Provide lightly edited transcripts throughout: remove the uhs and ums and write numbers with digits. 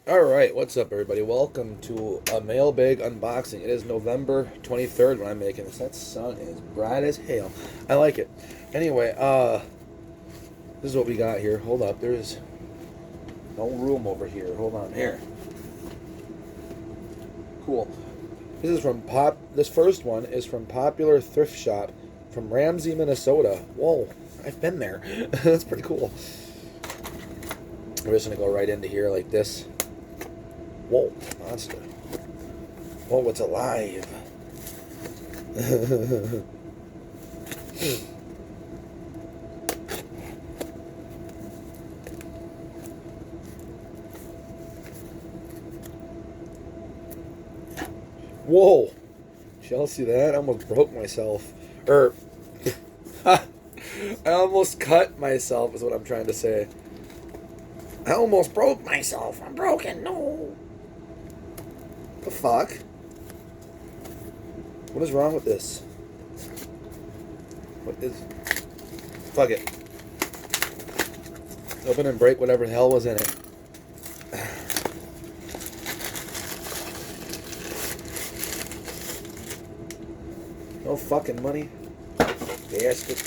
Alright, what's up, everybody? Welcome to a mailbag unboxing. It is November 23rd when I'm making this. That sun is bright as hell. I like it. Anyway, this is what we got here. Hold up, there's no room over here. Hold on, here. Cool. This first one is from Popular Thrift Shop from Ramsey, Minnesota. Whoa, I've been there. That's pretty cool. We're just gonna go right into here like this. Whoa, monster. Whoa, it's alive. Whoa. Did y'all see that? I almost broke myself. I almost cut myself is what I'm trying to say. I almost broke myself. I'm broken. No. The fuck? What is wrong with this? What is... Fuck it. Open and break whatever the hell was in it. No fucking money. Bastard.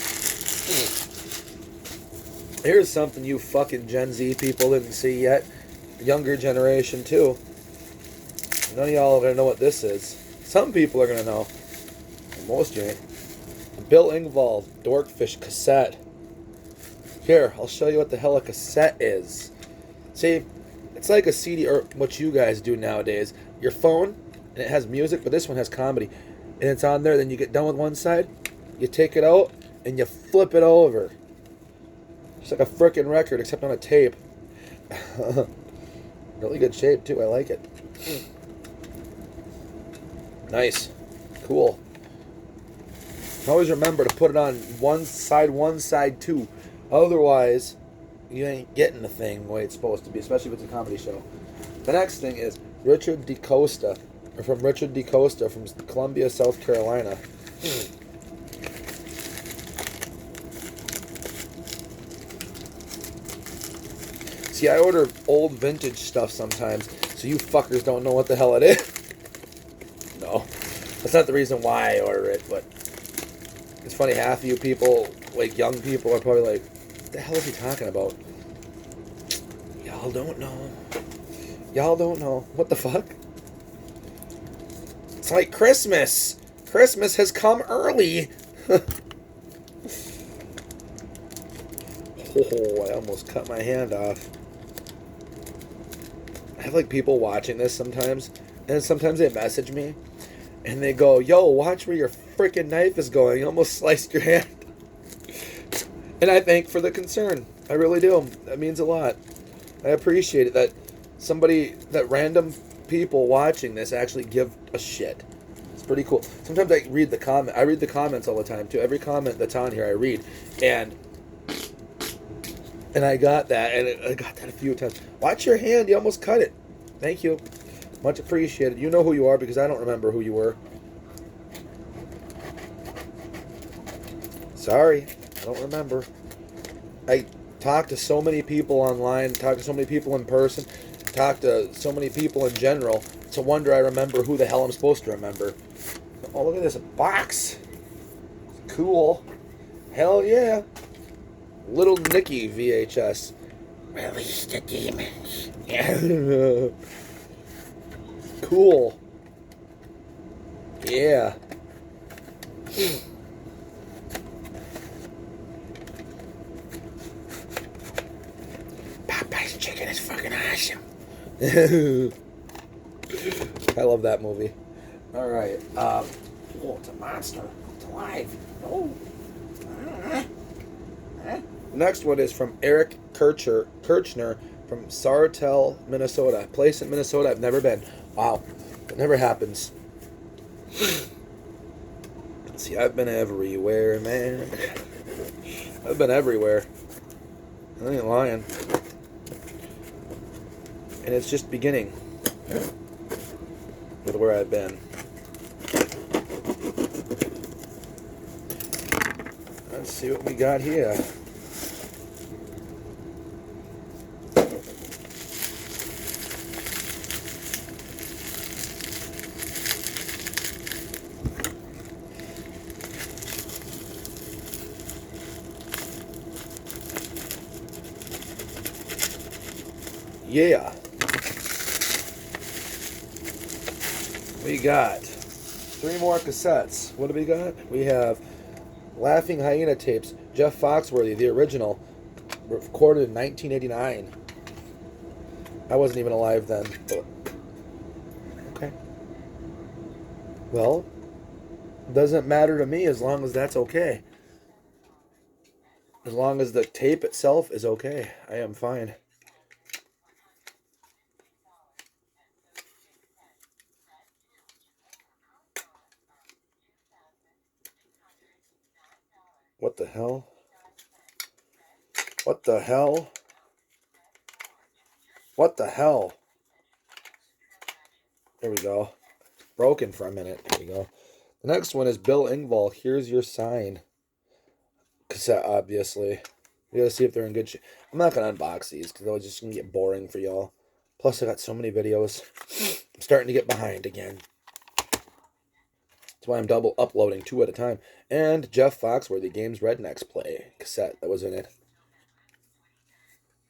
Here's something you fucking Gen Z people didn't see yet. Younger generation too. None of y'all are gonna know what this is. Some people are gonna know. Most you ain't. Bill Engvall Dorkfish cassette. Here, I'll show you what the hell a cassette is. See, it's like a CD, or what you guys do nowadays. Your phone, and it has music, but this one has comedy. And it's on there, then you get done with one side, you take it out, and you flip it over. It's like a frickin' record, except on a tape. Really good shape, too. I like it. Nice. Cool. Always remember to put it on one side, two. Otherwise, you ain't getting the thing the way it's supposed to be, especially if it's a comedy show. The next thing is Richard DeCosta from Columbia, South Carolina. See, I order old vintage stuff sometimes, so you fuckers don't know what the hell it is. No, that's not the reason why I order it, but it's funny, half of you people, like young people, are probably like, what the hell is he talking about? Y'all don't know. Y'all don't know. What the fuck? It's like Christmas. Christmas has come early. Oh, I almost cut my hand off. I have like people watching this sometimes, and sometimes they message me, and they go, yo, watch where your freaking knife is going. You almost sliced your hand. And I thank for the concern. I really do. That means a lot. I appreciate it that random people watching this actually give a shit. It's pretty cool. Sometimes I read the comments all the time too. Every comment that's on here I read, and I got that, and I got that a few times. Watch your hand, you almost cut it. Thank you. Much appreciated. You know who you are because I don't remember who you were. Sorry, I don't remember. I talk to so many people online, talk to so many people in person, talk to so many people in general. It's a wonder I remember who the hell I'm supposed to remember. Oh, look at this box. Cool. Hell yeah. Little Nicky VHS. Release the demons. Yeah. Cool. Yeah. Popeye's chicken is fucking awesome. I love that movie. Alright. Oh, it's a monster. It's alive. Oh. Next one is from Eric Kirchner from Sartell, Minnesota. A place in Minnesota I've never been. Wow. It never happens. See, I've been everywhere, man. I've been everywhere. I ain't lying. And it's just beginning with where I've been. Let's see what we got here. Yeah. We got 3 more cassettes. What do we got? We have Laughing Hyena tapes. Jeff Foxworthy, the original, recorded in 1989. I wasn't even alive then. But okay. Well, doesn't matter to me as long as that's okay. As long as the tape itself is okay, I am fine. What the hell? What the hell? What the hell? There we go. Broken for a minute. There we go. The next one is Bill Engvall, Here's Your Sign. Cassette, obviously. We gotta see if they're in good shape. I'm not gonna unbox these because it's just gonna get boring for y'all. Plus, I got so many videos. I'm starting to get behind again. That's why I'm double uploading 2 at a time. And Jeff Foxworthy, Games Rednecks Play cassette that was in it.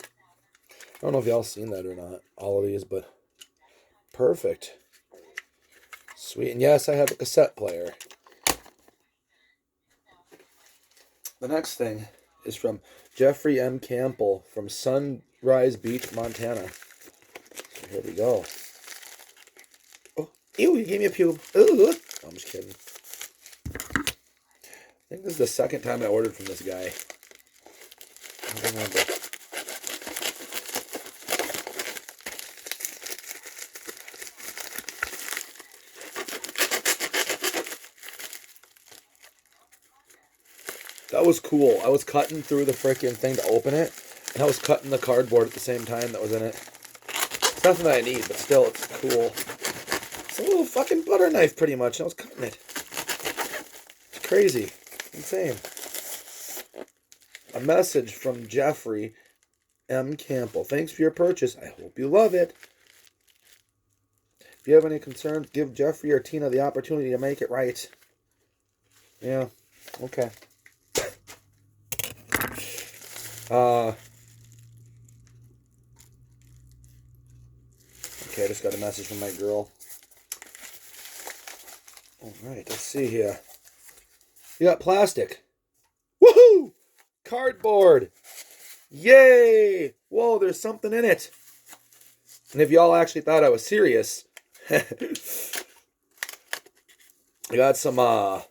I don't know if y'all seen that or not, all of these, but perfect. Sweet. And yes, I have a cassette player. The next thing is from Jeffrey M. Campbell from Sunrise Beach, Montana. So here we go. Oh, ew, he gave me a pube. Ooh. I'm just kidding. I think this is the second time I ordered from this guy. I don't remember. That was cool. I was cutting through the freaking thing to open it, and I was cutting the cardboard at the same time that was in it. It's nothing that I need, but still, it's cool. It's a little fucking butter knife, pretty much. I was cutting it. It's crazy. Insane. A message from Jeffrey M. Campbell. Thanks for your purchase. I hope you love it. If you have any concerns, give Jeffrey or Tina the opportunity to make it right. Yeah. Okay. Okay, I just got a message from my girl. Alright, let's see here. You got plastic. Woohoo! Cardboard! Yay! Whoa, there's something in it. And if y'all actually thought I was serious, I got some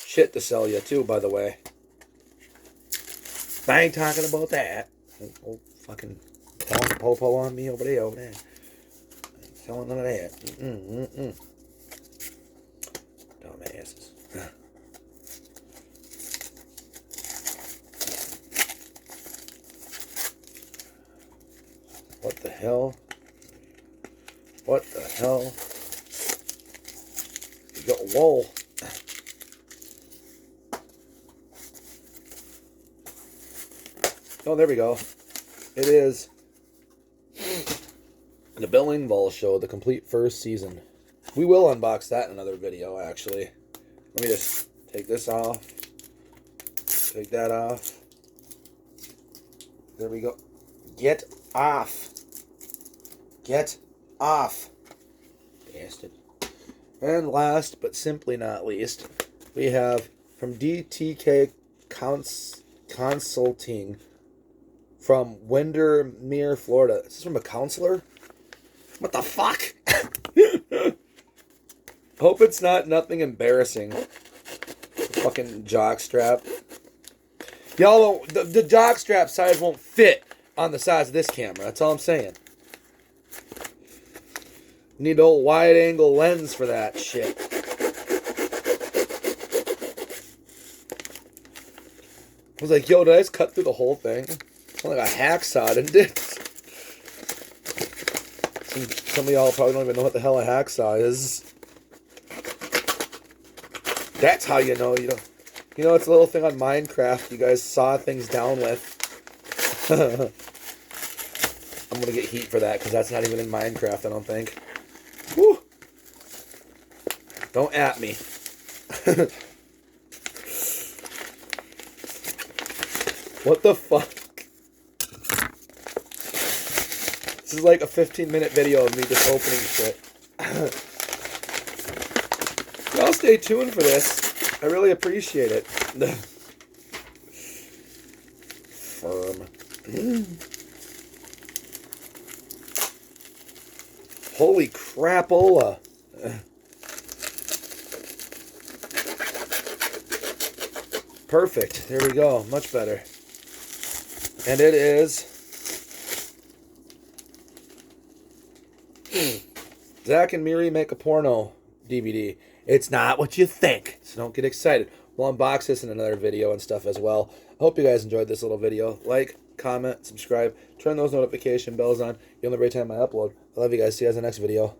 shit to sell you too, by the way. I ain't talking about that. Oh, fucking telling the popo on me over there. Ain't selling none of that. Dumbasses. What the hell? What the hell? You got whoa. Oh, there we go. It is the Bill Engvall Show, the complete first season. We will unbox that in another video, actually. Let me just take this off. Take that off. There we go. Get off. Get off. Bastard. And last, but simply not least, we have from DTK Consulting from Windermere, Florida. Is this from a counselor? What the fuck? Hope it's nothing embarrassing. Fucking jockstrap. Y'all don't, the jockstrap size won't fit on the size of this camera. That's all I'm saying. Need an old wide angle lens for that shit. I was like, yo, did I just cut through the whole thing? It's like a hacksaw, didn't it? Some of y'all probably don't even know what the hell a hacksaw is. That's how you know. You know, it's a little thing on Minecraft you guys saw things down with. I'm going to get heat for that because that's not even in Minecraft, I don't think. Woo! Don't at me. What the fuck? This is like a 15-minute video of me just opening shit. Y'all stay tuned for this. I really appreciate it. Firm. Holy crapola. Perfect. There we go. Much better. And it is Zach and Miri Make a Porno DVD. It's not what you think, so don't get excited. We'll unbox this in another video and stuff as well. I hope you guys enjoyed this little video. Like, comment, subscribe, turn those notification bells on. You'll know every time I upload. I love you guys. See you guys in the next video.